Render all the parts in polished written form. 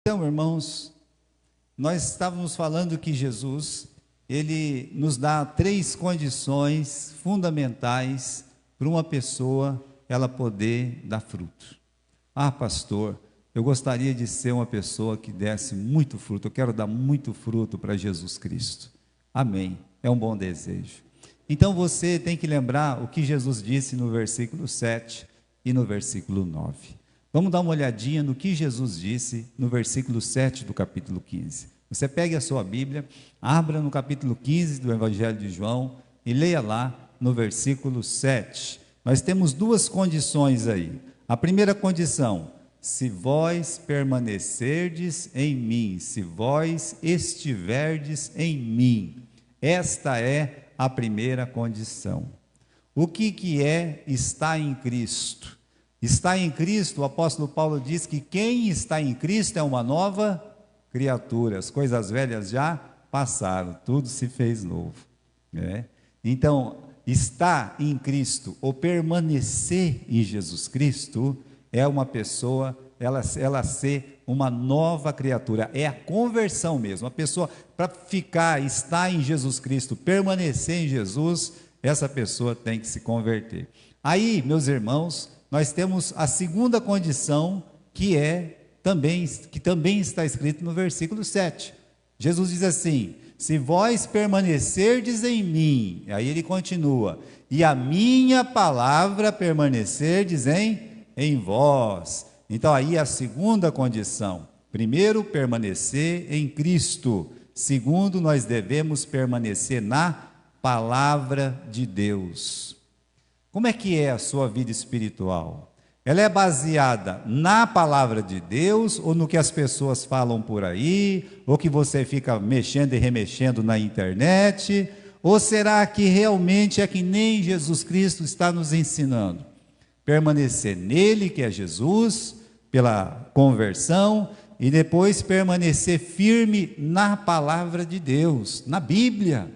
Então, irmãos, nós estávamos falando que Jesus, ele nos dá 3 condições fundamentais para uma pessoa ela poder dar fruto. Ah, pastor, eu gostaria de ser uma pessoa que desse muito fruto, eu quero dar muito fruto para Jesus Cristo. Amém, é um bom desejo. Então você tem que lembrar o que Jesus disse no versículo 7 e no versículo 9. Vamos dar uma olhadinha no que Jesus disse no versículo 7 do capítulo 15. Você pegue a sua Bíblia, abra no capítulo 15 do Evangelho de João e leia lá no versículo 7. Nós temos 2 condições aí. A primeira condição: se vós permanecerdes em mim, se vós estiverdes em mim. Esta é a primeira condição. O que é estar em Cristo? Estar em Cristo, o apóstolo Paulo diz que quem está em Cristo é uma nova criatura. As coisas velhas já passaram, tudo se fez novo. Então, estar em Cristo ou permanecer em Jesus Cristo é uma pessoa, ela ser uma nova criatura, é a conversão mesmo. A pessoa, para estar em Jesus Cristo, permanecer em Jesus, essa pessoa tem que se converter. Aí, meus irmãos, nós temos a segunda condição, que também está escrito no versículo 7. Jesus diz assim: se vós permanecerdes em mim, aí ele continua, e a minha palavra permanecerdes em vós. Então aí a segunda condição: primeiro, permanecer em Cristo. Segundo, nós devemos permanecer na palavra de Deus. Como é que é a sua vida espiritual? Ela é baseada na palavra de Deus ou no que as pessoas falam por aí, ou que você fica mexendo e remexendo na internet? Ou será que realmente é que nem Jesus Cristo está nos ensinando? Permanecer nele, que é Jesus, pela conversão, e depois permanecer firme na palavra de Deus, na Bíblia.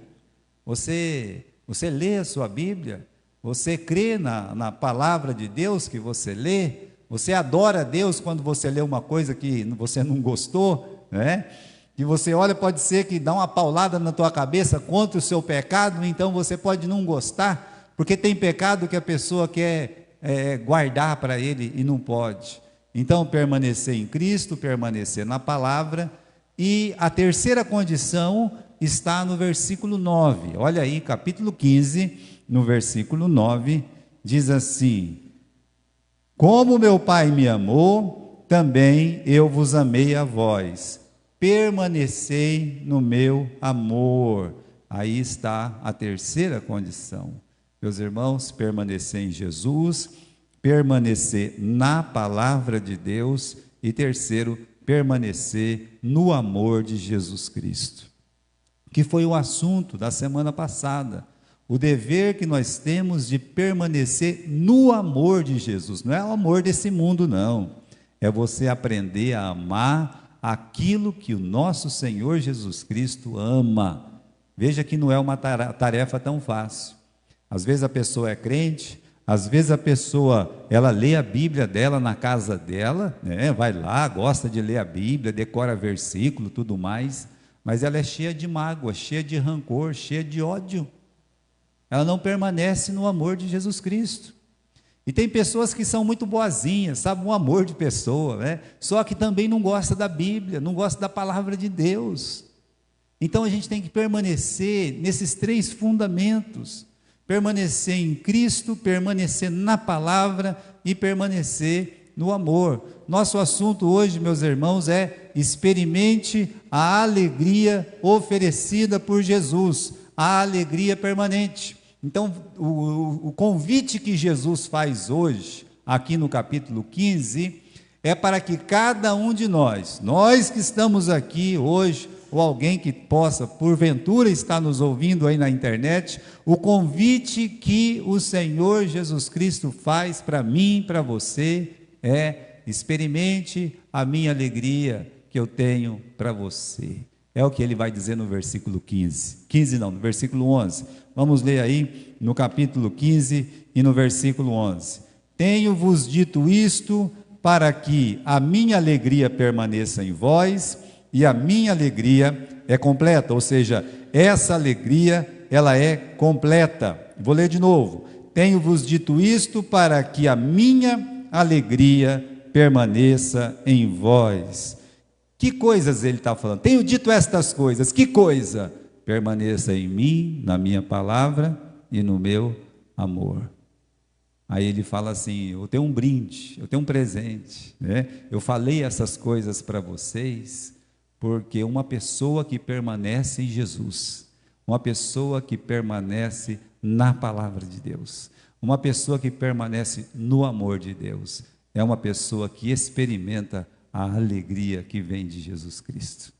Você lê a sua Bíblia? Você crê na palavra de Deus que você lê? Você adora a Deus quando você lê uma coisa que você não gostou, né? Que você olha, pode ser que dá uma paulada na tua cabeça contra o seu pecado, então você pode não gostar, porque tem pecado que a pessoa quer guardar para ele e não pode. Então, permanecer em Cristo, permanecer na palavra. E a terceira condição está no versículo 9. Olha aí, capítulo 15, no versículo 9, diz assim: como meu Pai me amou, também eu vos amei a vós. Permanecei no meu amor. Aí está a terceira condição. Meus irmãos, permanecer em Jesus, permanecer na palavra de Deus e terceiro, permanecer no amor de Jesus Cristo, que foi o assunto da semana passada. O dever que nós temos de permanecer no amor de Jesus. Não é o amor desse mundo, não. É você aprender a amar aquilo que o nosso Senhor Jesus Cristo ama. Veja que não é uma tarefa tão fácil. Às vezes a pessoa é crente, às vezes a pessoa, ela lê a Bíblia dela na casa dela, né? Vai lá, gosta de ler a Bíblia, decora versículo, tudo mais, mas ela é cheia de mágoa, cheia de rancor, cheia de ódio. Ela não permanece no amor de Jesus Cristo. E tem pessoas que são muito boazinhas, sabe, um amor de pessoa, né? Só que também não gosta da Bíblia, não gosta da palavra de Deus. Então a gente tem que permanecer nesses 3 fundamentos: permanecer em Cristo, permanecer na palavra e permanecer no amor. Nosso assunto hoje, meus irmãos, é: experimente a alegria oferecida por Jesus, a alegria permanente. Então, o convite que Jesus faz hoje, aqui no capítulo 15, é para que cada um de nós que estamos aqui hoje, ou alguém que possa, porventura, estar nos ouvindo aí na internet, o convite que o Senhor Jesus Cristo faz para mim e para você é: experimente a minha alegria que eu tenho para você. É o que ele vai dizer no versículo 15. No versículo 11. Vamos ler aí no capítulo 15 e no versículo 11. Tenho-vos dito isto para que a minha alegria permaneça em vós, e a minha alegria é completa, ou seja, essa alegria, ela é completa. Vou ler de novo. Tenho-vos dito isto para que a minha alegria permaneça em vós. Que coisas ele está falando? Tenho dito estas coisas, que coisa? Permaneça em mim, na minha palavra e no meu amor. Aí ele fala assim, eu tenho um brinde, eu tenho um presente, né? Eu falei essas coisas para vocês, porque uma pessoa que permanece em Jesus, uma pessoa que permanece na palavra de Deus, uma pessoa que permanece no amor de Deus, é uma pessoa que experimenta a alegria que vem de Jesus Cristo.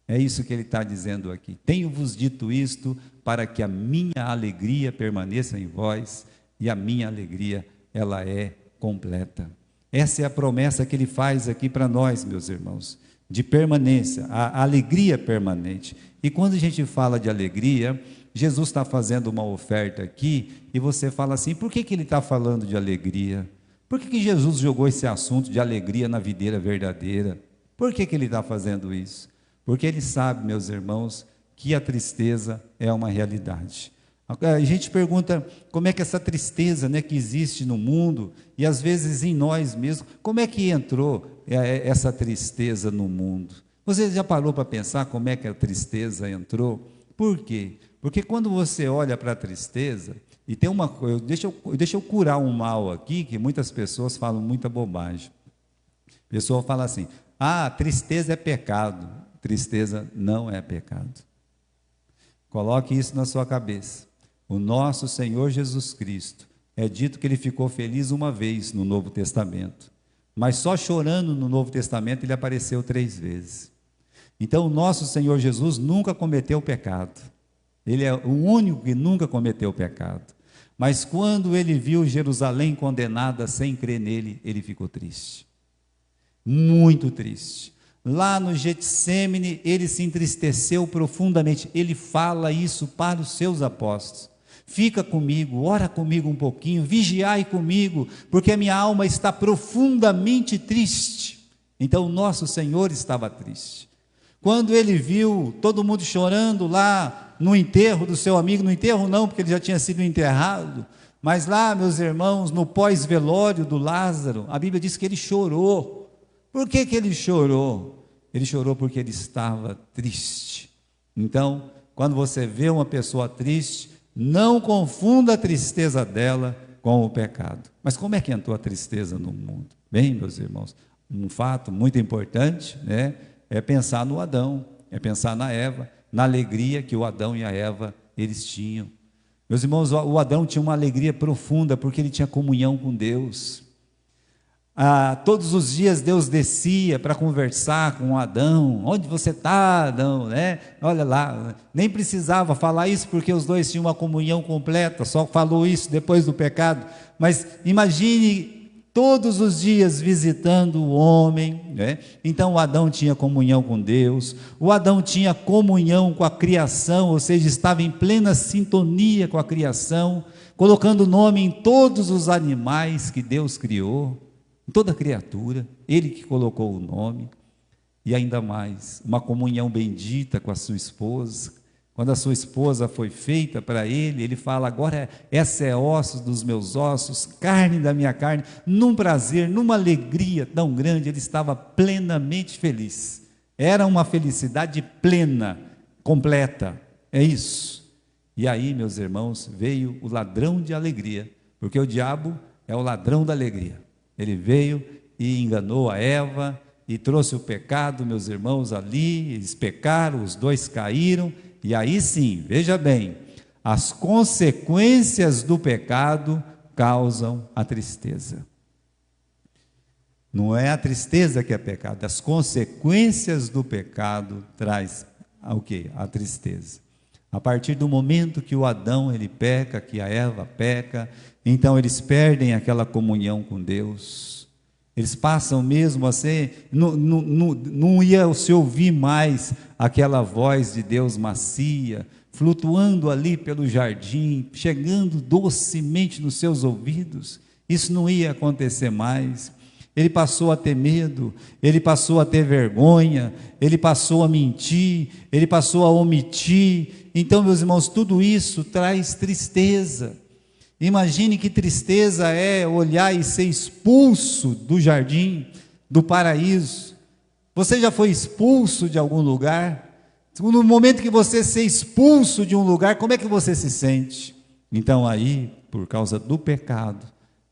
É isso que ele está dizendo aqui. Tenho-vos dito isto para que a minha alegria permaneça em vós, e a minha alegria, ela é completa. Essa é a promessa que ele faz aqui para nós, meus irmãos, de permanência, a alegria permanente. E quando a gente fala de alegria, Jesus está fazendo uma oferta aqui, e você fala assim, por que ele está falando de alegria? Por que Jesus jogou esse assunto de alegria na videira verdadeira? Por que ele está fazendo isso? Porque ele sabe, meus irmãos, que a tristeza é uma realidade. A gente pergunta como é que essa tristeza, né, que existe no mundo, e às vezes em nós mesmos, como é que entrou essa tristeza no mundo? Você já parou para pensar como é que a tristeza entrou? Por quê? Porque quando você olha para a tristeza, e tem uma coisa, deixa eu curar um mal aqui, que muitas pessoas falam muita bobagem. A pessoa fala assim, tristeza é pecado. Tristeza não é pecado. Coloque isso na sua cabeça. O nosso Senhor Jesus Cristo, é dito que ele ficou feliz uma vez no Novo Testamento, mas só chorando no Novo Testamento ele apareceu 3 vezes. Então o nosso Senhor Jesus nunca cometeu pecado. Ele é o único que nunca cometeu pecado. Mas quando ele viu Jerusalém condenada sem crer nele, ele ficou triste. Muito triste. Lá no Getsêmani, ele se entristeceu profundamente. Ele fala isso para os seus apóstolos. Fica comigo, ora comigo um pouquinho, vigiai comigo, porque a minha alma está profundamente triste. Então o nosso Senhor estava triste. Quando ele viu todo mundo chorando lá no enterro do seu amigo, no enterro não, porque ele já tinha sido enterrado, mas lá, meus irmãos, no pós-velório do Lázaro, a Bíblia diz que ele chorou. Por que ele chorou? Ele chorou porque ele estava triste. Então, quando você vê uma pessoa triste, não confunda a tristeza dela com o pecado. Mas como é que entrou a tristeza no mundo? Bem, meus irmãos, um fato muito importante, né, é pensar no Adão, é pensar na Eva, na alegria que o Adão e a Eva, eles tinham. Meus irmãos, o Adão tinha uma alegria profunda, porque ele tinha comunhão com Deus. Todos os dias Deus descia para conversar com Adão. Onde você está, Adão? Né? Olha lá, nem precisava falar isso, porque os dois tinham uma comunhão completa, só falou isso depois do pecado. Mas imagine todos os dias visitando o homem, né? Então o Adão tinha comunhão com Deus, o Adão tinha comunhão com a criação, ou seja, estava em plena sintonia com a criação, colocando nome em todos os animais que Deus criou, em toda criatura, ele que colocou o nome. E ainda mais, uma comunhão bendita com a sua esposa. Quando a sua esposa foi feita para ele, ele fala, agora essa é ossos dos meus ossos, carne da minha carne, num prazer, numa alegria tão grande, ele estava plenamente feliz. Era uma felicidade plena, completa, é isso. E aí, meus irmãos, veio o ladrão de alegria, porque o diabo é o ladrão da alegria. Ele veio e enganou a Eva, e trouxe o pecado, meus irmãos, ali, eles pecaram, os dois caíram, e aí sim, veja bem, as consequências do pecado causam a tristeza. Não é a tristeza que é pecado, as consequências do pecado traz o quê? A tristeza. A partir do momento que o Adão ele peca, que a Eva peca, então eles perdem aquela comunhão com Deus. Eles passam mesmo a ser, não ia se ouvir mais aquela voz de Deus macia, flutuando ali pelo jardim, chegando docemente nos seus ouvidos. Isso não ia acontecer mais. ele passou a ter medo, ele passou a ter vergonha, ele passou a mentir, ele passou a omitir. Então, meus irmãos, tudo isso traz tristeza. Imagine que tristeza é olhar e ser expulso do jardim, do paraíso. Você já foi expulso de algum lugar? No momento que você ser expulso de um lugar, como é que você se sente? Então aí, por causa do pecado,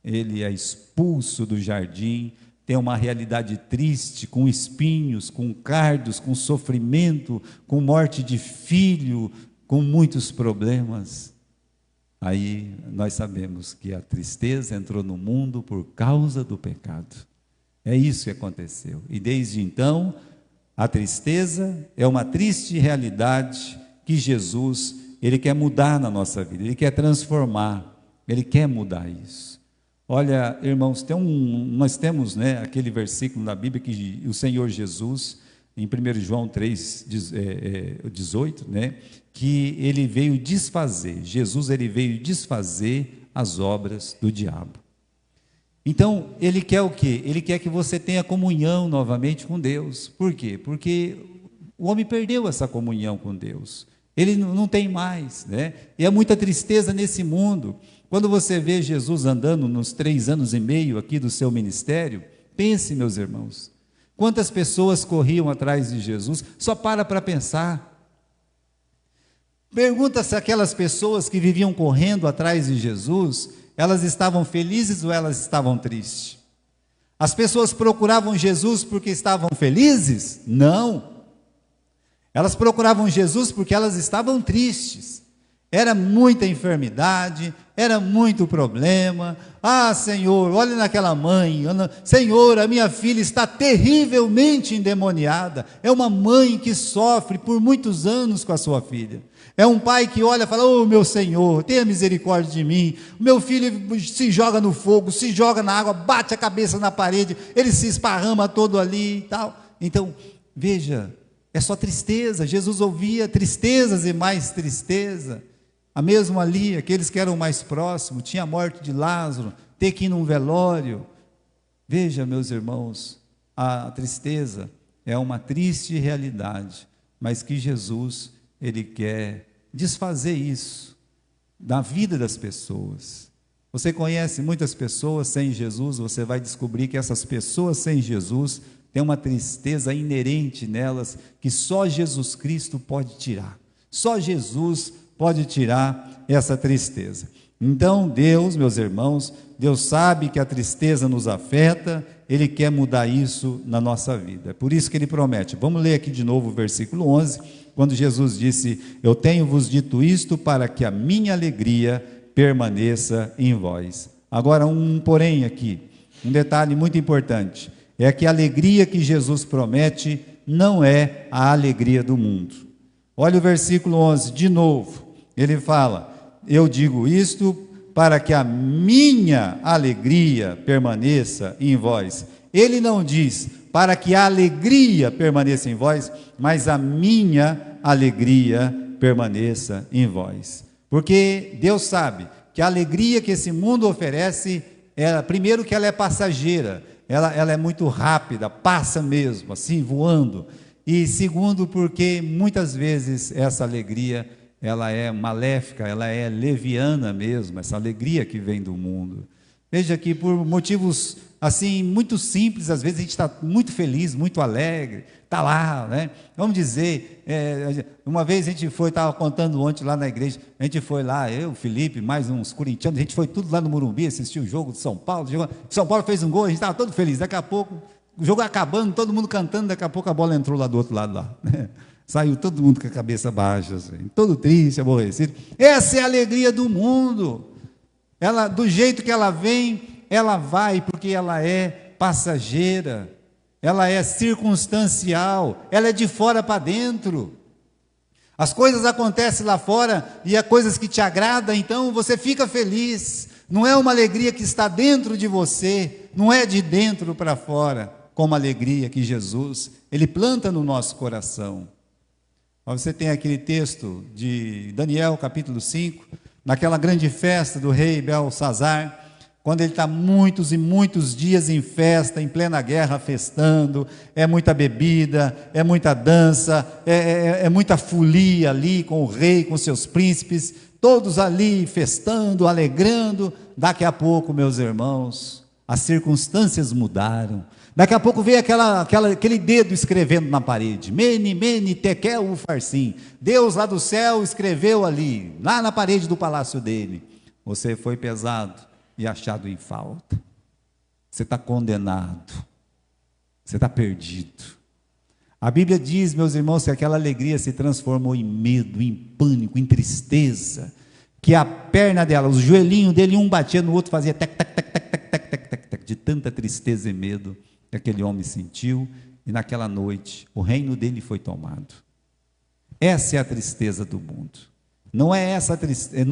ele é expulso do jardim, tem uma realidade triste, com espinhos, com cardos, com sofrimento, com morte de filho, com muitos problemas. Aí nós sabemos que a tristeza entrou no mundo por causa do pecado. É isso que aconteceu. E desde então, a tristeza é uma triste realidade que Jesus, ele quer mudar na nossa vida, ele quer transformar, ele quer mudar isso. Olha, irmãos, nós temos, né, aquele versículo na Bíblia que o Senhor Jesus, em 1 João 3,18, né, que ele veio desfazer, Jesus ele veio desfazer as obras do diabo. Então, ele quer o quê? Ele quer que você tenha comunhão novamente com Deus. Por quê? Porque o homem perdeu essa comunhão com Deus. Ele não tem mais, né? E há muita tristeza nesse mundo. Quando você vê Jesus andando nos 3 anos e meio aqui do seu ministério, pense, meus irmãos, quantas pessoas corriam atrás de Jesus, só para pensar. Pergunta se aquelas pessoas que viviam correndo atrás de Jesus, elas estavam felizes ou elas estavam tristes? As pessoas procuravam Jesus porque estavam felizes? Não. Elas procuravam Jesus porque elas estavam tristes. Era muita enfermidade, era muito problema. Ah, Senhor, olha naquela mãe. Senhor, a minha filha está terrivelmente endemoniada. É uma mãe que sofre por muitos anos com a sua filha. É um pai que olha e fala: oh, meu Senhor, tenha misericórdia de mim. O meu filho se joga no fogo, se joga na água, bate a cabeça na parede, ele se esparrama todo ali e tal. Então, veja, é só tristeza. Jesus ouvia tristezas e mais tristeza. A mesmo ali, aqueles que eram mais próximos, tinha a morte de Lázaro, ter que ir num velório. Veja, meus irmãos, a tristeza é uma triste realidade, mas que Jesus, ele quer desfazer isso da vida das pessoas. Você conhece muitas pessoas sem Jesus, você vai descobrir que essas pessoas sem Jesus têm uma tristeza inerente nelas, que só Jesus Cristo pode tirar. Só Jesus pode tirar essa tristeza. Então Deus, meus irmãos, Deus sabe que a tristeza nos afeta, Ele quer mudar isso na nossa vida. É por isso que Ele promete. Vamos ler aqui de novo o versículo 11, quando Jesus disse: eu tenho-vos dito isto para que a minha alegria permaneça em vós. Agora um porém aqui, um detalhe muito importante, é que a alegria que Jesus promete não é a alegria do mundo. Olha o versículo 11, de novo, ele fala: eu digo isto para que a minha alegria permaneça em vós. Ele não diz para que a alegria permaneça em vós, mas a minha alegria permaneça em vós. Porque Deus sabe que a alegria que esse mundo oferece, primeiro que ela é passageira, ela é muito rápida, passa mesmo, assim, voando. E segundo, porque muitas vezes essa alegria, ela é maléfica, ela é leviana mesmo, essa alegria que vem do mundo. Veja que por motivos assim, muito simples, às vezes a gente está muito feliz, muito alegre, está lá, né? Vamos dizer, uma vez a gente foi, estava contando ontem lá na igreja, a gente foi lá, eu, o Felipe, mais uns corintianos, a gente foi tudo lá no Morumbi, assistiu o jogo de São Paulo, São Paulo fez um gol, a gente estava todo feliz, daqui a pouco, o jogo acabando, todo mundo cantando, daqui a pouco a bola entrou lá do outro lado, lá, né? Saiu todo mundo com a cabeça baixa, assim, todo triste, aborrecido. Essa é a alegria do mundo. Ela, do jeito que ela vem, ela vai, porque ela é passageira, ela é circunstancial, ela é de fora para dentro. As coisas acontecem lá fora e há coisas que te agradam, então você fica feliz. Não é uma alegria que está dentro de você, não é de dentro para fora, como a alegria que Jesus, Ele planta no nosso coração. Você tem aquele texto de Daniel, capítulo 5, naquela grande festa do rei Belsazar, quando ele está muitos e muitos dias em festa, em plena guerra, festando, é muita bebida, é muita dança, é muita folia ali com o rei, com seus príncipes, todos ali festando, alegrando. Daqui a pouco, meus irmãos, as circunstâncias mudaram. Daqui a pouco veio aquele dedo escrevendo na parede, Mene, Mene, Tekel, Ufarsim. Deus lá do céu escreveu ali, lá na parede do palácio dele: você foi pesado e achado em falta, você está condenado, você está perdido. A Bíblia diz, meus irmãos, que aquela alegria se transformou em medo, em pânico, em tristeza, que a perna dela, o joelhinho dele, um batia no outro, fazia tec, tec, tec, tec, tec, tec, tec, tec, tec, de tanta tristeza e medo que aquele homem sentiu, e naquela noite o reino dele foi tomado. Essa é a tristeza do mundo. Não é essa tristeza,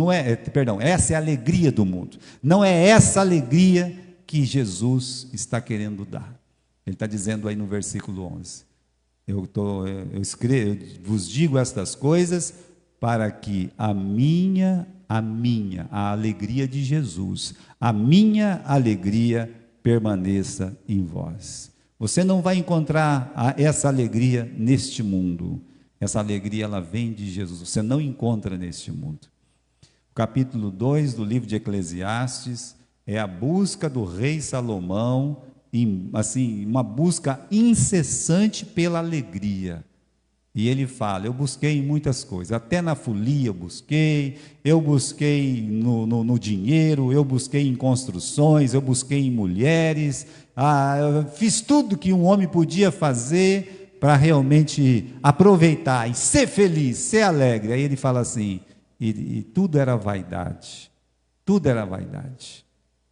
essa é a alegria do mundo. Não é essa alegria que Jesus está querendo dar. Ele está dizendo aí no versículo 11: eu vos digo estas coisas para que a alegria de Jesus, a minha alegria permaneça em vós. Você não vai encontrar essa alegria neste mundo. Essa alegria, ela vem de Jesus, você não encontra neste mundo. O capítulo 2 do livro de Eclesiastes é a busca do rei Salomão, assim, uma busca incessante pela alegria. E ele fala: eu busquei em muitas coisas, até na folia eu busquei no dinheiro, eu busquei em construções, eu busquei em mulheres, eu fiz tudo que um homem podia fazer para realmente aproveitar e ser feliz, ser alegre. Aí ele fala assim, e tudo era vaidade,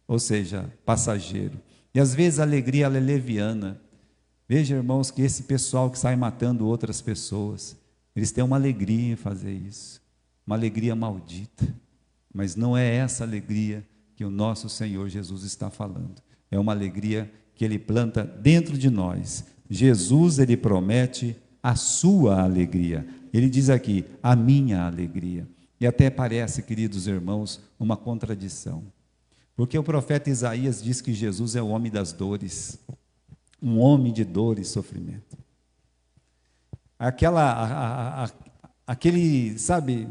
ou seja, passageiro. E às vezes a alegria, ela é leviana. Veja, irmãos, que esse pessoal que sai matando outras pessoas, eles têm uma alegria em fazer isso, uma alegria maldita, mas não é essa alegria que o nosso Senhor Jesus está falando. É uma alegria que Ele planta dentro de nós. Jesus, Ele promete a sua alegria. Ele diz aqui, a minha alegria. E até parece, queridos irmãos, uma contradição. Porque o profeta Isaías diz que Jesus é o homem das dores, um homem de dor e sofrimento. Aquele, sabe,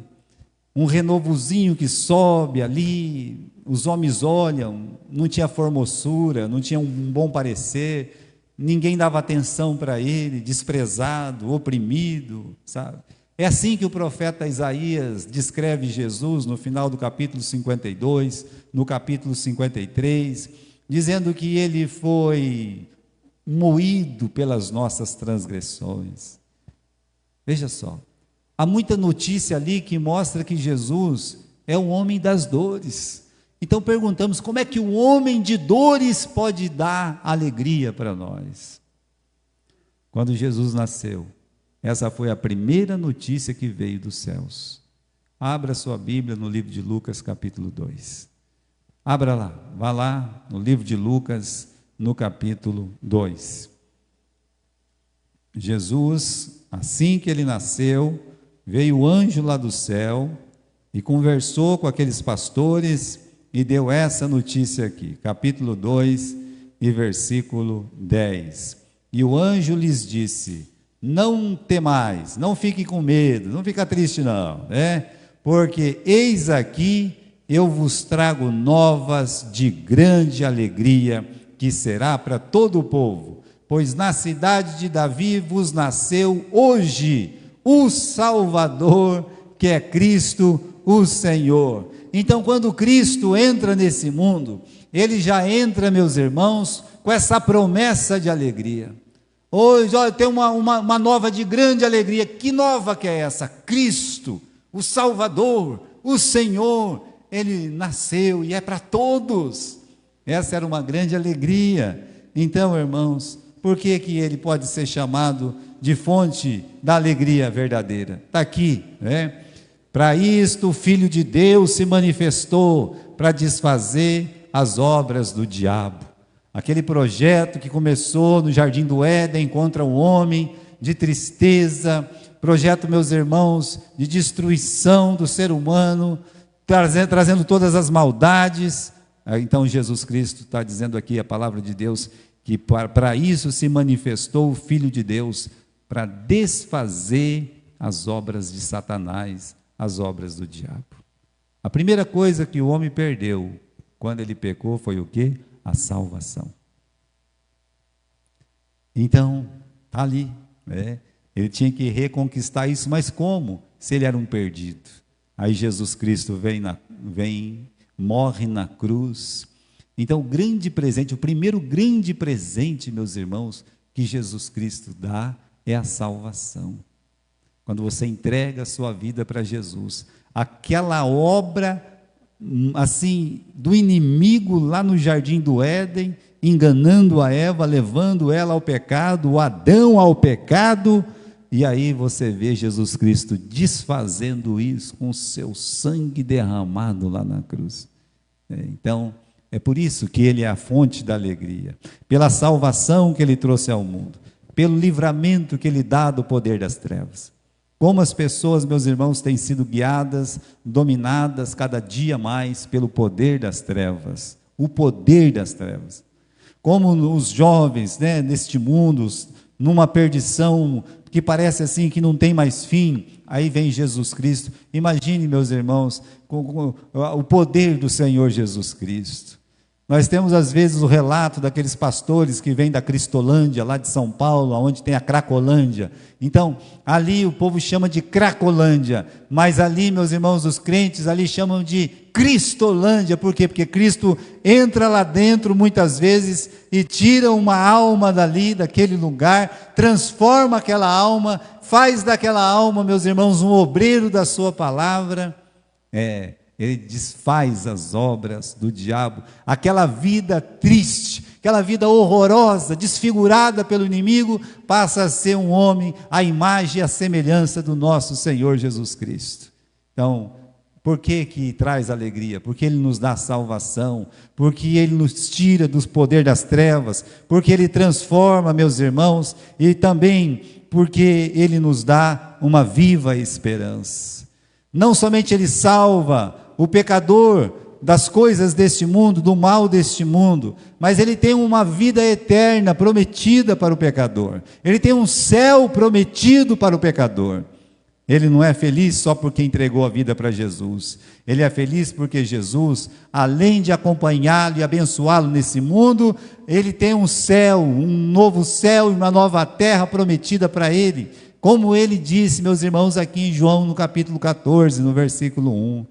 um renovozinho que sobe ali, os homens olham, não tinha formosura, não tinha um bom parecer, ninguém dava atenção para ele, desprezado, oprimido, sabe? É assim que o profeta Isaías descreve Jesus no final do capítulo 52, no capítulo 53, dizendo que ele foi moído pelas nossas transgressões. Veja só, há muita notícia ali que mostra que Jesus é o homem das dores. Então perguntamos, como é que o homem de dores pode dar alegria para nós? Quando Jesus nasceu, essa foi a primeira notícia que veio dos céus. Abra sua Bíblia no livro de Lucas, capítulo 2. Abra lá, vá lá no livro de Lucas, no capítulo 2. Jesus, assim que ele nasceu, veio o anjo lá do céu e conversou com aqueles pastores e deu essa notícia aqui, capítulo 2 e versículo 10. E o anjo lhes disse: não temais, não fique com medo, não fica triste não, porque eis aqui eu vos trago novas de grande alegria, que será para todo o povo, pois na cidade de Davi vos nasceu hoje o Salvador, que é Cristo o Senhor. Então, quando Cristo entra nesse mundo, ele já entra, meus irmãos, com essa promessa de alegria. Hoje, olha, tem uma nova de grande alegria. Que nova que é essa? Cristo, o Salvador, o Senhor, ele nasceu e é para todos. Essa era uma grande alegria. Então, irmãos, por que ele pode ser chamado de fonte da alegria verdadeira? Está aqui, Para isto o Filho de Deus se manifestou, para desfazer as obras do diabo. Aquele projeto que começou no Jardim do Éden contra o homem, de tristeza, projeto, meus irmãos, de destruição do ser humano, trazendo todas as maldades, Então Jesus Cristo está dizendo aqui, a palavra de Deus, que para isso se manifestou o Filho de Deus, para desfazer as obras de Satanás, as obras do diabo. A primeira coisa que o homem perdeu quando ele pecou foi o quê? A salvação. Então, está ali, né? Ele tinha que reconquistar isso, mas como? Se ele era um perdido. Aí Jesus Cristo vem, morre na cruz. Então, o grande presente, o primeiro grande presente, meus irmãos, que Jesus Cristo dá é a salvação. Quando você entrega a sua vida para Jesus, aquela obra, assim, do inimigo lá no jardim do Éden, enganando a Eva, levando ela ao pecado, o Adão ao pecado, e aí você vê Jesus Cristo desfazendo isso com o seu sangue derramado lá na cruz. Então, é por isso que ele é a fonte da alegria, pela salvação que ele trouxe ao mundo, pelo livramento que ele dá do poder das trevas. Como as pessoas, meus irmãos, têm sido guiadas, dominadas cada dia mais pelo poder das trevas, o poder das trevas. Como os jovens, né, neste mundo, numa perdição que parece assim que não tem mais fim, aí vem Jesus Cristo. Imagine, meus irmãos, com o poder do Senhor Jesus Cristo. Nós temos às vezes o relato daqueles pastores que vêm da Cristolândia, lá de São Paulo, onde tem a Cracolândia. Então, ali o povo chama de Cracolândia, mas ali, meus irmãos, os crentes ali chamam de Cristolândia. Por quê? Porque Cristo entra lá dentro muitas vezes e tira uma alma dali, daquele lugar, transforma aquela alma, faz daquela alma, meus irmãos, um obreiro da sua palavra. Ele desfaz as obras do diabo, aquela vida triste, aquela vida horrorosa, desfigurada pelo inimigo, passa a ser um homem à imagem e à semelhança do nosso Senhor Jesus Cristo. Então, por que traz alegria? Porque Ele nos dá salvação, porque Ele nos tira do poder das trevas, porque Ele transforma, meus irmãos, e também porque Ele nos dá uma viva esperança. Não somente Ele salva o pecador das coisas deste mundo, do mal deste mundo, mas Ele tem uma vida eterna prometida para o pecador. Ele tem um céu prometido para o pecador. Ele não é feliz só porque entregou a vida para Jesus. Ele é feliz porque Jesus, além de acompanhá-lo e abençoá-lo nesse mundo, Ele tem um céu, um novo céu e uma nova terra prometida para Ele. Como Ele disse, meus irmãos, aqui em João, no capítulo 14, no versículo 1.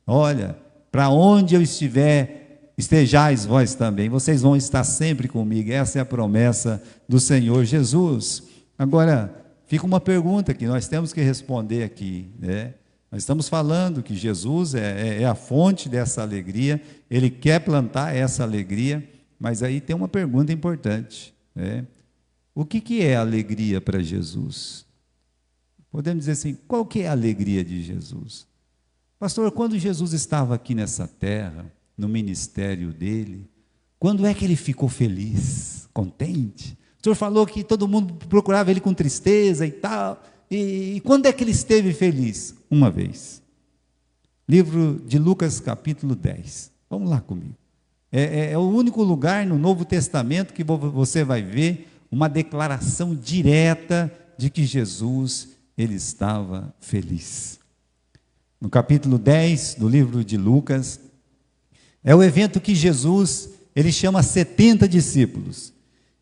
Olha, para onde eu estiver, estejais vós também. Vocês vão estar sempre comigo. Essa é a promessa do Senhor Jesus. Agora, fica uma pergunta que nós temos que responder aqui, né? Nós estamos falando que Jesus é a fonte dessa alegria, Ele quer plantar essa alegria, mas aí tem uma pergunta importante, né? O que é alegria para Jesus? Podemos dizer assim, qual que é a alegria de Jesus? Pastor, quando Jesus estava aqui nessa terra, no ministério dele, quando é que ele ficou feliz, contente? O senhor falou que todo mundo procurava ele com tristeza e tal, e quando é que ele esteve feliz? Uma vez. Livro de Lucas, capítulo 10. Vamos lá comigo. É o único lugar no Novo Testamento que você vai ver uma declaração direta de que Jesus, ele estava feliz. No capítulo 10 do livro de Lucas, é o evento que Jesus, ele chama 70 discípulos.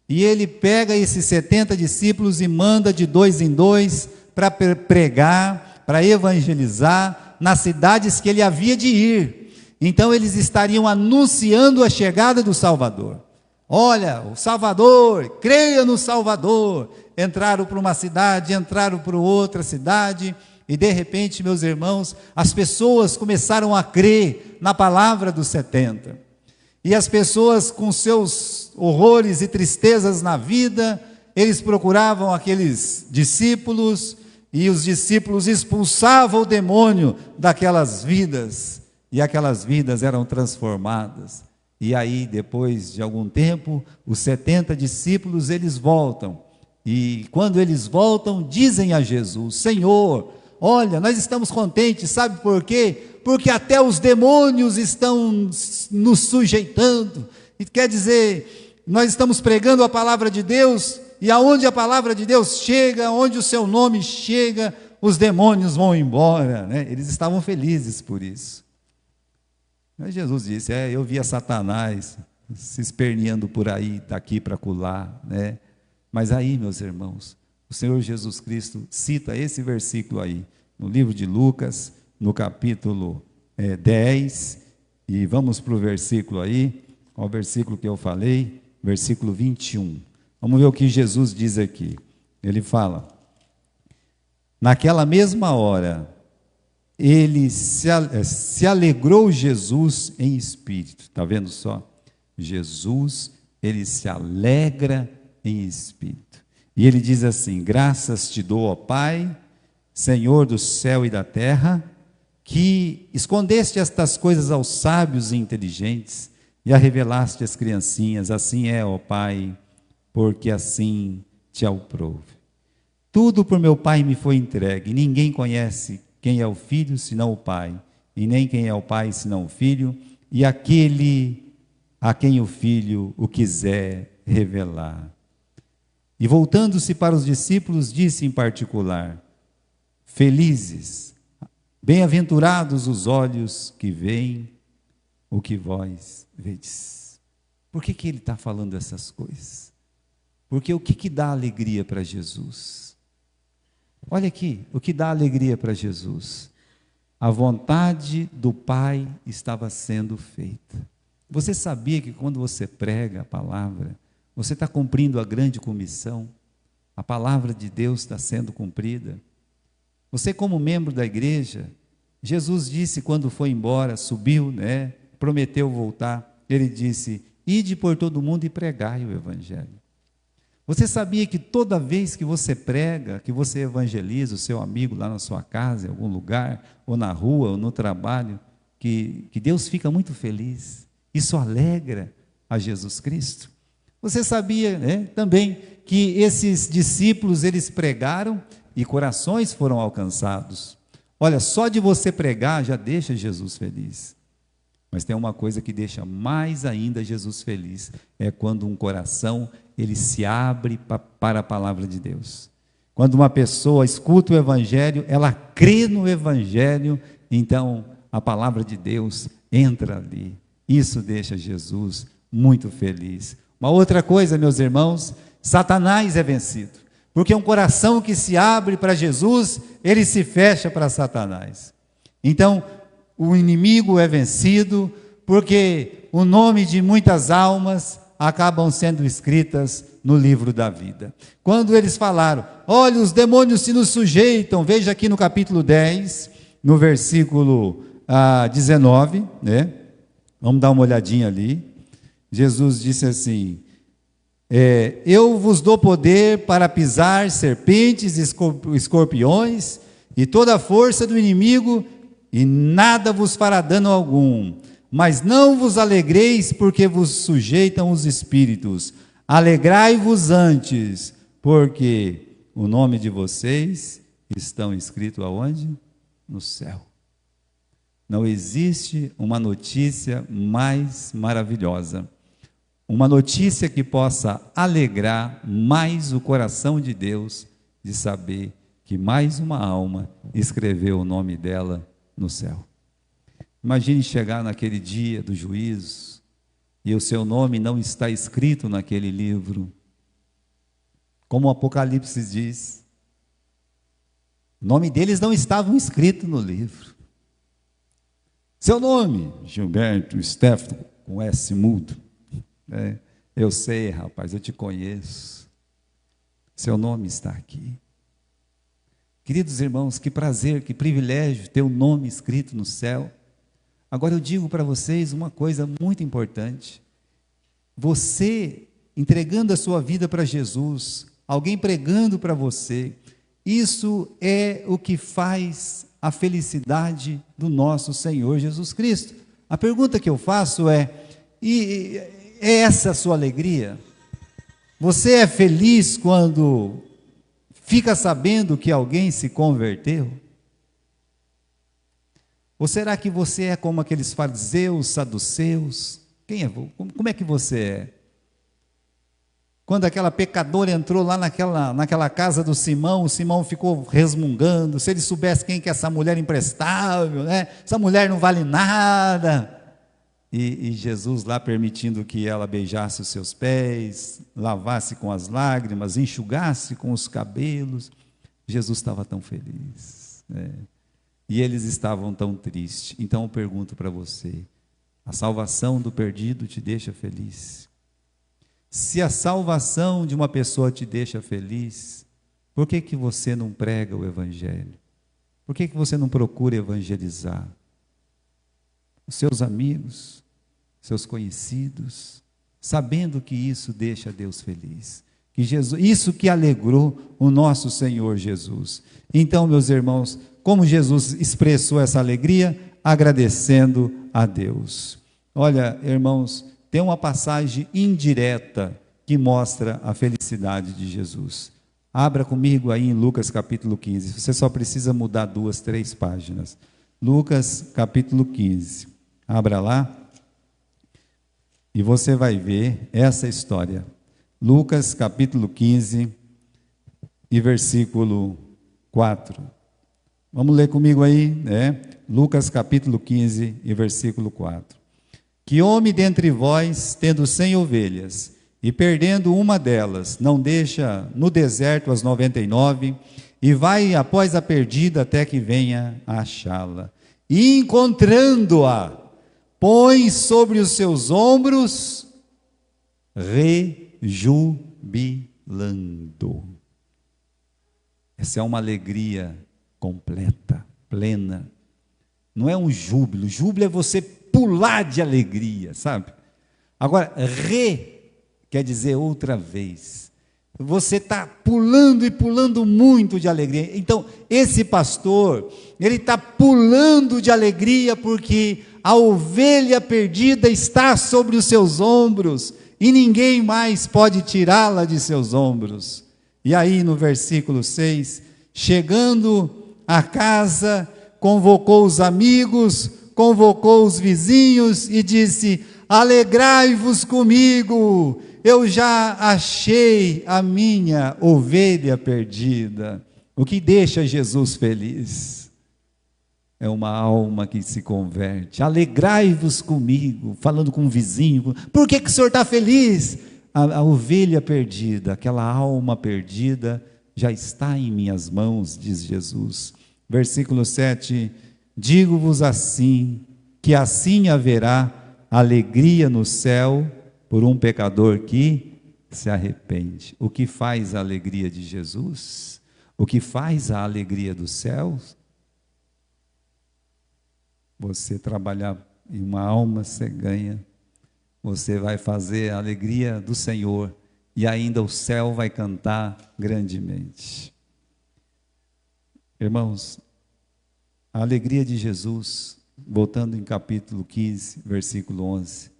E ele pega esses 70 discípulos e manda de 2 em 2 para pregar, para evangelizar nas cidades que ele havia de ir. Então eles estariam anunciando a chegada do Salvador. Olha, o Salvador, creia no Salvador. Entraram para uma cidade, entraram para outra cidade, e de repente, meus irmãos, as pessoas começaram a crer na palavra dos 70. E as pessoas, com seus horrores e tristezas na vida, eles procuravam aqueles discípulos, e os discípulos expulsavam o demônio daquelas vidas, e aquelas vidas eram transformadas. E aí, depois de algum tempo, os 70 discípulos, eles voltam. E quando eles voltam, dizem a Jesus: Senhor, olha, nós estamos contentes, sabe por quê? Porque até os demônios estão nos sujeitando. E quer dizer, nós estamos pregando a palavra de Deus, e aonde a palavra de Deus chega, onde o seu nome chega, os demônios vão embora, né? Eles estavam felizes por isso. Mas Jesus disse, eu via Satanás se esperneando por aí, daqui para acolá, né? Mas aí, meus irmãos, o Senhor Jesus Cristo cita esse versículo aí, no livro de Lucas, no capítulo 10, e vamos para o versículo aí, ao versículo que eu falei, versículo 21. Vamos ver o que Jesus diz aqui. Ele fala, naquela mesma hora, ele se alegrou Jesus em espírito. Está vendo só? Jesus, ele se alegra em espírito. E ele diz assim, graças te dou, ó Pai, Senhor do céu e da terra, que escondeste estas coisas aos sábios e inteligentes e a revelaste às criancinhas. Assim é, ó Pai, porque assim te aprouve. Tudo por meu Pai me foi entregue. Ninguém conhece quem é o Filho senão o Pai, e nem quem é o Pai senão o Filho, e aquele a quem o Filho o quiser revelar. E voltando-se para os discípulos, disse em particular, felizes, bem-aventurados os olhos que veem o que vós vedes. Por que ele está falando essas coisas? Porque o que dá alegria para Jesus? Olha aqui, o que dá alegria para Jesus? A vontade do Pai estava sendo feita. Você sabia que quando você prega a palavra, você está cumprindo a grande comissão? A palavra de Deus está sendo cumprida. Você, como membro da igreja, Jesus disse quando foi embora, subiu, né, prometeu voltar, ele disse, ide por todo mundo e pregai o evangelho. Você sabia que toda vez que você prega, que você evangeliza o seu amigo lá na sua casa, em algum lugar, ou na rua, ou no trabalho, que Deus fica muito feliz? Isso alegra a Jesus Cristo. Você sabia, né, também que esses discípulos, eles pregaram e corações foram alcançados. Olha, só de você pregar já deixa Jesus feliz. Mas tem uma coisa que deixa mais ainda Jesus feliz, é quando um coração, ele se abre para a palavra de Deus. Quando uma pessoa escuta o evangelho, ela crê no evangelho, então a palavra de Deus entra ali. Isso deixa Jesus muito feliz. Uma outra coisa, meus irmãos, Satanás é vencido. Porque um coração que se abre para Jesus, ele se fecha para Satanás. Então, o inimigo é vencido, porque o nome de muitas almas acabam sendo escritas no livro da vida. Quando eles falaram, olha, os demônios se nos sujeitam, veja aqui no capítulo 10, no versículo 19, né? Vamos dar uma olhadinha ali. Jesus disse assim, eu vos dou poder para pisar serpentes e escorpiões e toda a força do inimigo, e nada vos fará dano algum. Mas não vos alegreis porque vos sujeitam os espíritos. Alegrai-vos antes, porque o nome de vocês estão escrito aonde? No céu. Não existe uma notícia mais maravilhosa. Uma notícia que possa alegrar mais o coração de Deus, de saber que mais uma alma escreveu o nome dela no céu. Imagine chegar naquele dia do juízo e o seu nome não está escrito naquele livro. Como o Apocalipse diz, o nome deles não estavam escrito no livro. Seu nome, Gilberto Stefano, com S mudo. Eu sei, rapaz, eu te conheço. Seu nome está aqui. Queridos irmãos, que prazer, que privilégio ter o nome escrito no céu. Agora eu digo para vocês uma coisa muito importante. Você entregando a sua vida para Jesus, alguém pregando para você, isso é o que faz a felicidade do nosso Senhor Jesus Cristo. A pergunta que eu faço é essa a sua alegria? Você é feliz quando fica sabendo que alguém se converteu? Ou será que você é como aqueles fariseus, saduceus? Quem é? Como é que você é? Quando aquela pecadora entrou lá naquela casa do Simão, o Simão ficou resmungando. Se ele soubesse quem que é essa mulher imprestável, né? Essa mulher não vale nada. E Jesus lá permitindo que ela beijasse os seus pés, lavasse com as lágrimas, enxugasse com os cabelos. Jesus estava tão feliz, né? E eles estavam tão tristes. Então eu pergunto para você, a salvação do perdido te deixa feliz? Se a salvação de uma pessoa te deixa feliz, por que que você não prega o Evangelho? Por que que você não procura evangelizar? Os seus amigos, seus conhecidos, sabendo que isso deixa Deus feliz, que Jesus, isso que alegrou o nosso Senhor Jesus. Então, meus irmãos, como Jesus expressou essa alegria? Agradecendo a Deus. Olha, irmãos, tem uma passagem indireta que mostra a felicidade de Jesus. Abra comigo aí em Lucas capítulo 15, você só precisa mudar 2, 3 páginas. Lucas capítulo 15, abra lá, e você vai ver essa história. Lucas capítulo 15 e versículo 4. Vamos ler comigo aí, né? Lucas capítulo 15 e versículo 4. Que homem dentre vós, tendo 100 ovelhas, e perdendo uma delas, não deixa no deserto as 99, e vai após a perdida até que venha a achá-la. E encontrando-a, põe sobre os seus ombros, rejubilando. Essa é uma alegria completa, plena. Não é um júbilo. Júbilo é você pular de alegria, sabe? Agora, quer dizer outra vez. Você está pulando e pulando muito de alegria. Então, esse pastor, ele está pulando de alegria porque a ovelha perdida está sobre os seus ombros e ninguém mais pode tirá-la de seus ombros. E aí, no versículo 6, chegando a casa, convocou os amigos, convocou os vizinhos e disse: alegrai-vos comigo, eu já achei a minha ovelha perdida. O que deixa Jesus feliz é uma alma que se converte. Alegrai-vos comigo, falando com o vizinho. Por que o senhor está feliz? A ovelha perdida, aquela alma perdida, já está em minhas mãos, diz Jesus. Versículo 7, digo-vos assim, que assim haverá alegria no céu por um pecador que se arrepende. O que faz a alegria de Jesus? O que faz a alegria dos céus? Você trabalhar em uma alma, você ganha. Você vai fazer a alegria do Senhor e ainda o céu vai cantar grandemente. Irmãos, a alegria de Jesus, voltando em capítulo 15, versículo 11,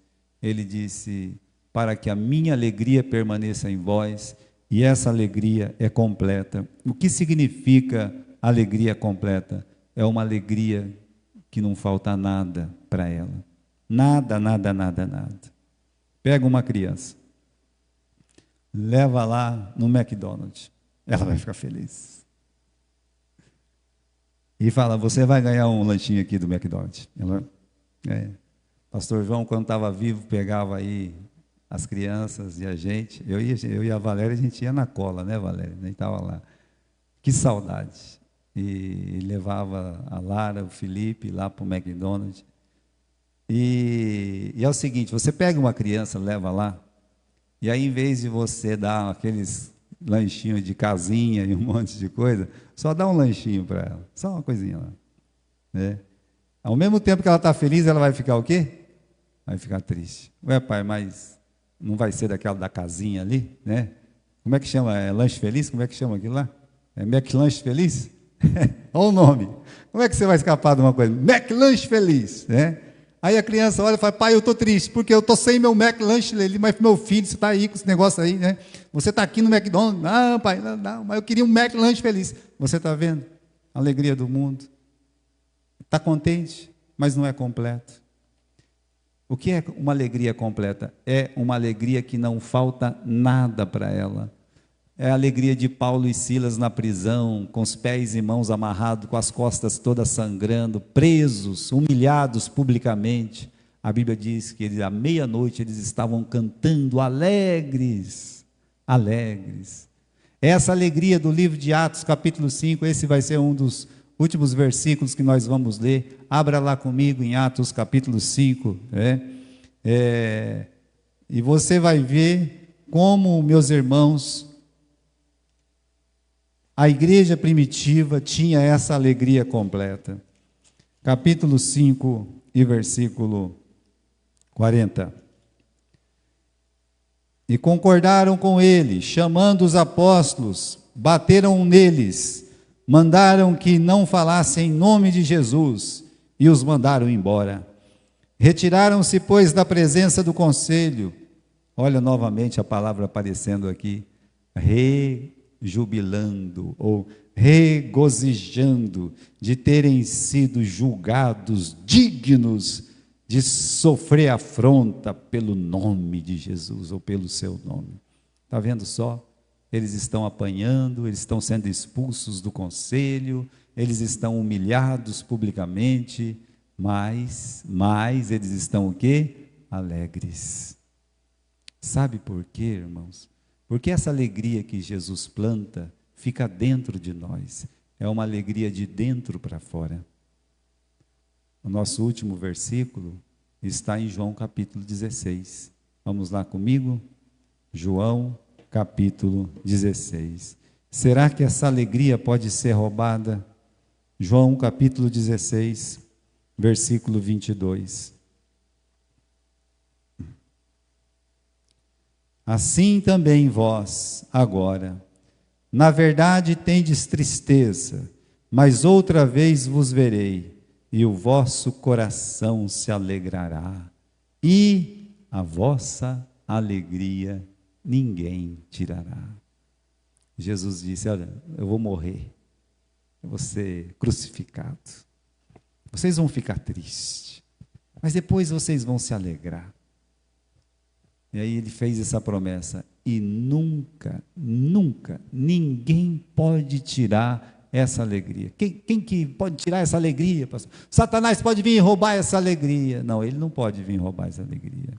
ele disse: para que a minha alegria permaneça em vós, e essa alegria é completa. O que significa alegria completa? É uma alegria que não falta nada para ela. Nada, nada, nada, nada. Pega uma criança, leva lá no McDonald's, ela vai ficar feliz. E fala: você vai ganhar um lanchinho aqui do McDonald's. Ela, Pastor João, quando estava vivo, pegava aí as crianças e a gente, eu e a Valéria, a gente ia na cola, né, Valéria? A gente estava lá. Que saudade. E levava a Lara, o Felipe lá para o McDonald's. E é o seguinte, você pega uma criança, leva lá, e aí em vez de você dar aqueles lanchinhos de casinha e um monte de coisa, só dá um lanchinho para ela, só uma coisinha lá, né? Ao mesmo tempo que ela está feliz, ela vai ficar o quê? Vai ficar triste. Ué, pai, mas não vai ser daquela da casinha ali, né? Como é que chama? É lanche feliz? Como é que chama aquilo lá? É McLanche feliz? Olha o nome. Como é que você vai escapar de uma coisa? McLanche feliz, né? Aí a criança olha e fala: pai, eu estou triste, porque eu estou sem meu McLanche, mas meu filho, você está aí com esse negócio aí, né? Você está aqui no McDonald's. Não, pai, não, mas eu queria um McLanche feliz. Você está vendo? A alegria do mundo. Está contente, mas não é completo. O que é uma alegria completa? É uma alegria que não falta nada para ela. É a alegria de Paulo e Silas na prisão, com os pés e mãos amarrados, com as costas todas sangrando, presos, humilhados publicamente. A Bíblia diz que à meia-noite eles estavam cantando alegres, alegres. Essa alegria do livro de Atos, capítulo 5, esse vai ser um dos últimos versículos que nós vamos ler. Abra lá comigo em Atos, capítulo 5, e você vai ver como, meus irmãos, a igreja primitiva tinha essa alegria completa. Capítulo 5 e versículo 40. E concordaram com ele, chamando os apóstolos, bateram neles, mandaram que não falassem em nome de Jesus e os mandaram embora. Retiraram-se, pois, da presença do conselho. Olha novamente a palavra aparecendo aqui. Rejubilando ou regozijando de terem sido julgados dignos de sofrer afronta pelo nome de Jesus ou pelo seu nome. Está vendo só? Eles estão apanhando, eles estão sendo expulsos do conselho, eles estão humilhados publicamente, mas eles estão o quê? Alegres. Sabe por quê, irmãos? Porque essa alegria que Jesus planta fica dentro de nós. É uma alegria de dentro para fora. O nosso último versículo está em João capítulo 16. Vamos lá comigo? João capítulo 16. Será que essa alegria pode ser roubada? João capítulo 16, versículo 22. Assim também vós, agora, na verdade tendes tristeza, mas outra vez vos verei, e o vosso coração se alegrará, e a vossa alegria ninguém tirará. Jesus disse: olha, eu vou morrer, eu vou ser crucificado, vocês vão ficar tristes, mas depois vocês vão se alegrar. E aí ele fez essa promessa, e nunca, nunca, ninguém pode tirar essa alegria. Quem que pode tirar essa alegria, pastor? Satanás pode vir roubar essa alegria. Não, ele não pode vir roubar essa alegria.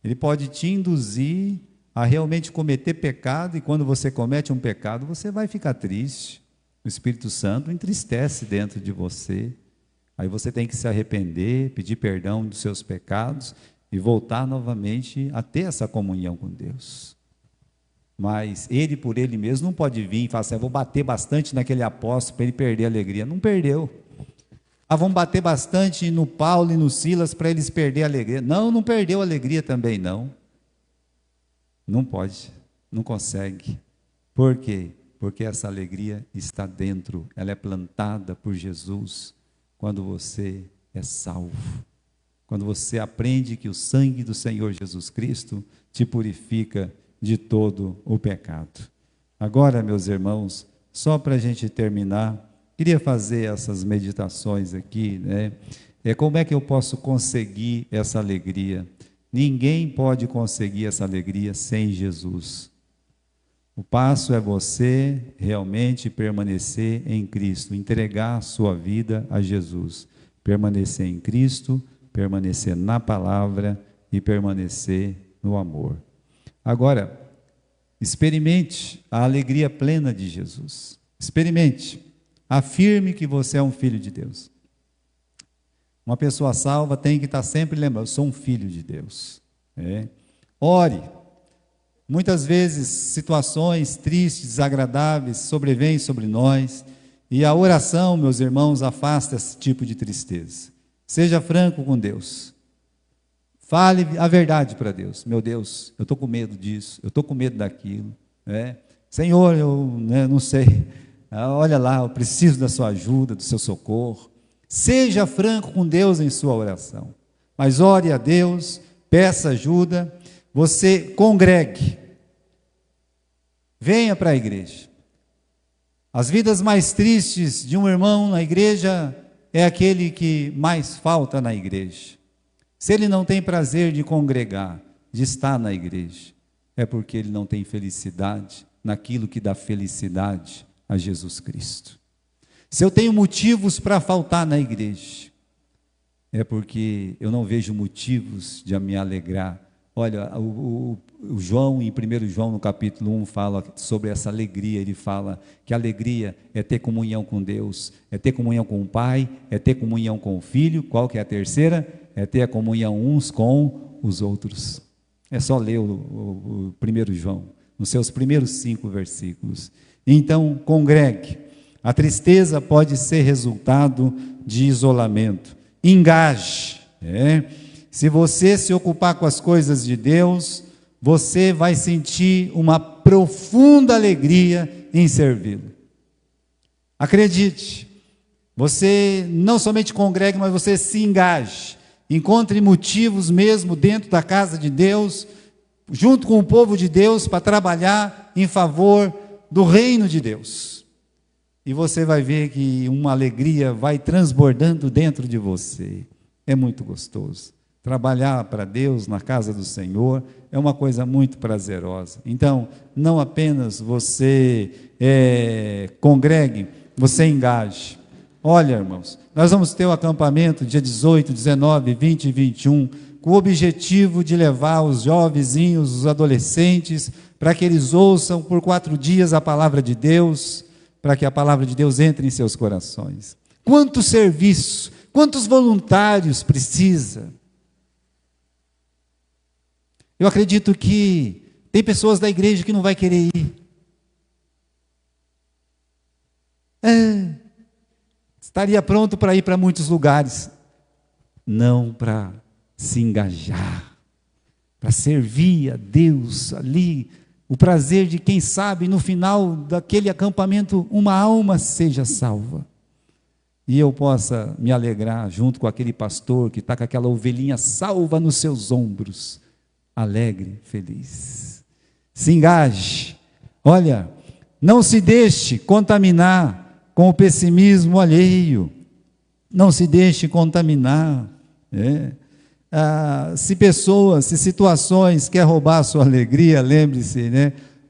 Ele pode te induzir a realmente cometer pecado, e quando você comete um pecado, você vai ficar triste. O Espírito Santo entristece dentro de você. Aí você tem que se arrepender, pedir perdão dos seus pecados, e voltar novamente a ter essa comunhão com Deus. Mas ele por ele mesmo não pode vir e falar assim: eu vou bater bastante naquele apóstolo para ele perder a alegria. Não perdeu. Vamos bater bastante no Paulo e no Silas para eles perderem a alegria. Não perdeu a alegria também não. Não pode, não consegue. Por quê? Porque essa alegria está dentro, ela é plantada por Jesus quando você é salvo. Quando você aprende que o sangue do Senhor Jesus Cristo te purifica de todo o pecado. Agora, meus irmãos, só para a gente terminar, queria fazer essas meditações aqui, né? Como é que eu posso conseguir essa alegria? Ninguém pode conseguir essa alegria sem Jesus. O passo é você realmente permanecer em Cristo, entregar a sua vida a Jesus, permanecer em Cristo, permanecer na palavra e permanecer no amor. Agora, experimente a alegria plena de Jesus. Experimente. Afirme que você é um filho de Deus. Uma pessoa salva tem que estar sempre lembrando: eu sou um filho de Deus. Ore. Muitas vezes situações tristes, desagradáveis sobrevêm sobre nós, e a oração, meus irmãos, afasta esse tipo de tristeza. Seja franco com Deus. Fale a verdade para Deus. Meu Deus, eu estou com medo disso, eu estou com medo daquilo. Senhor, eu não sei. Olha lá, eu preciso da sua ajuda, do seu socorro. Seja franco com Deus em sua oração. Mas ore a Deus, peça ajuda. Você congregue. Venha para a igreja. As vidas mais tristes de um irmão na igreja é aquele que mais falta na igreja. Se ele não tem prazer de congregar, de estar na igreja, é porque ele não tem felicidade naquilo que dá felicidade a Jesus Cristo. Se eu tenho motivos para faltar na igreja, é porque eu não vejo motivos de me alegrar. Olha, o João, em 1 João, no capítulo 1, fala sobre essa alegria. Ele fala que a alegria é ter comunhão com Deus, é ter comunhão com o Pai, é ter comunhão com o Filho. Qual que é a terceira? É ter a comunhão uns com os outros. É só ler o 1 João, nos seus primeiros 5 versículos. Então, congregue. A tristeza pode ser resultado de isolamento. Engaje. Se você se ocupar com as coisas de Deus, você vai sentir uma profunda alegria em servi-lo. Acredite, você não somente congregue, mas você se engaje. Encontre motivos mesmo dentro da casa de Deus, junto com o povo de Deus, para trabalhar em favor do reino de Deus. E você vai ver que uma alegria vai transbordando dentro de você. É muito gostoso. Trabalhar para Deus na casa do Senhor é uma coisa muito prazerosa. Então, não apenas você congregue, você engaje. Olha, irmãos, nós vamos ter o acampamento dia 18, 19, 20 e 21, com o objetivo de levar os jovenzinhos, os adolescentes, para que eles ouçam por 4 dias a palavra de Deus, para que a palavra de Deus entre em seus corações. Quanto serviço, quantos voluntários precisa? Eu acredito que tem pessoas da igreja que não vai querer ir. Estaria pronto para ir para muitos lugares, não para se engajar, para servir a Deus ali, o prazer de quem sabe no final daquele acampamento uma alma seja salva, e eu possa me alegrar junto com aquele pastor que está com aquela ovelhinha salva nos seus ombros, alegre, feliz. Se engaje. Olha, não se deixe contaminar com o pessimismo alheio, não se deixe contaminar. Se situações querem roubar a sua alegria, lembre-se,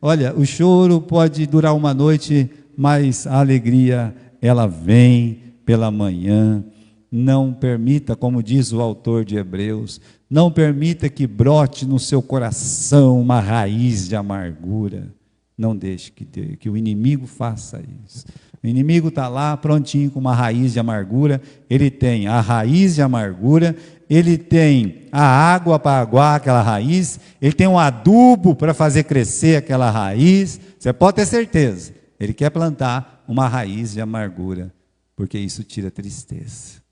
olha, o choro pode durar uma noite, mas a alegria, ela vem pela manhã. Não permita, como diz o autor de Hebreus, não permita que brote no seu coração uma raiz de amargura. Não deixe que o inimigo faça isso. O inimigo está lá prontinho com uma raiz de amargura. Ele tem a raiz de amargura, ele tem a água para aguar aquela raiz, ele tem um adubo para fazer crescer aquela raiz. Você pode ter certeza, ele quer plantar uma raiz de amargura, porque isso tira tristeza.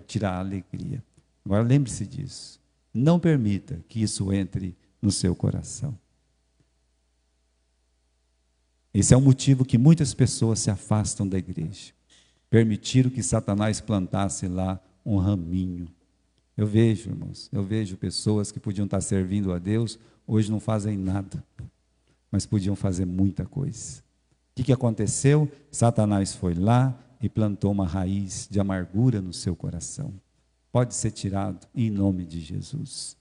Tira a alegria. Agora lembre-se disso. Não permita que isso entre no seu coração. Esse é o motivo que muitas pessoas se afastam da igreja. Permitiram que Satanás plantasse lá um raminho. Eu vejo, irmãos, pessoas que podiam estar servindo a Deus, hoje não fazem nada, mas podiam fazer muita coisa. O que aconteceu? Satanás foi lá e plantou uma raiz de amargura no seu coração. Pode ser tirado em nome de Jesus.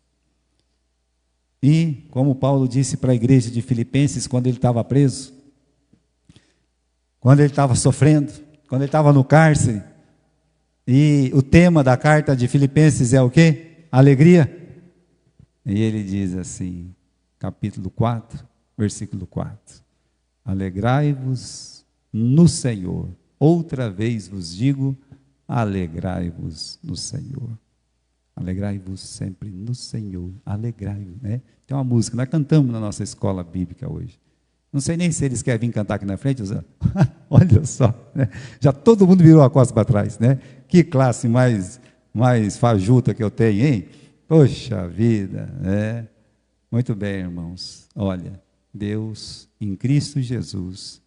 E, como Paulo disse para a igreja de Filipenses, quando ele estava preso, quando ele estava sofrendo, quando ele estava no cárcere, e o tema da carta de Filipenses é o quê? Alegria. E ele diz assim, capítulo 4, versículo 4: alegrai-vos no Senhor. Outra vez vos digo, alegrai-vos no Senhor. Alegrai-vos sempre no Senhor. Alegrai-vos, Tem uma música, nós cantamos na nossa escola bíblica hoje. Não sei nem se eles querem vir cantar aqui na frente. Olha só, já todo mundo virou a costa para trás, Que classe mais fajuta que eu tenho, hein? Poxa vida, Muito bem, irmãos. Olha, Deus, em Cristo Jesus,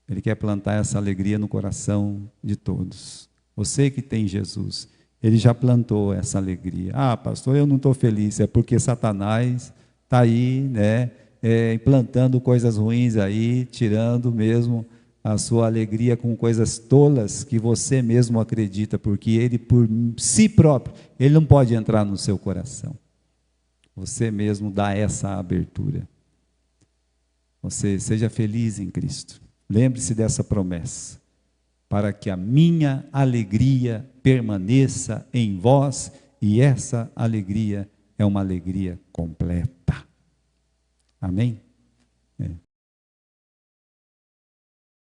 Ele quer plantar essa alegria no coração de todos. Você que tem Jesus, Ele já plantou essa alegria. Ah, pastor, eu não estou feliz. É porque Satanás está aí, implantando coisas ruins aí, tirando mesmo a sua alegria com coisas tolas que você mesmo acredita, porque ele por si próprio, ele não pode entrar no seu coração. Você mesmo dá essa abertura. Você seja feliz em Cristo. Lembre-se dessa promessa, para que a minha alegria permaneça em vós, e essa alegria é uma alegria completa. Amém?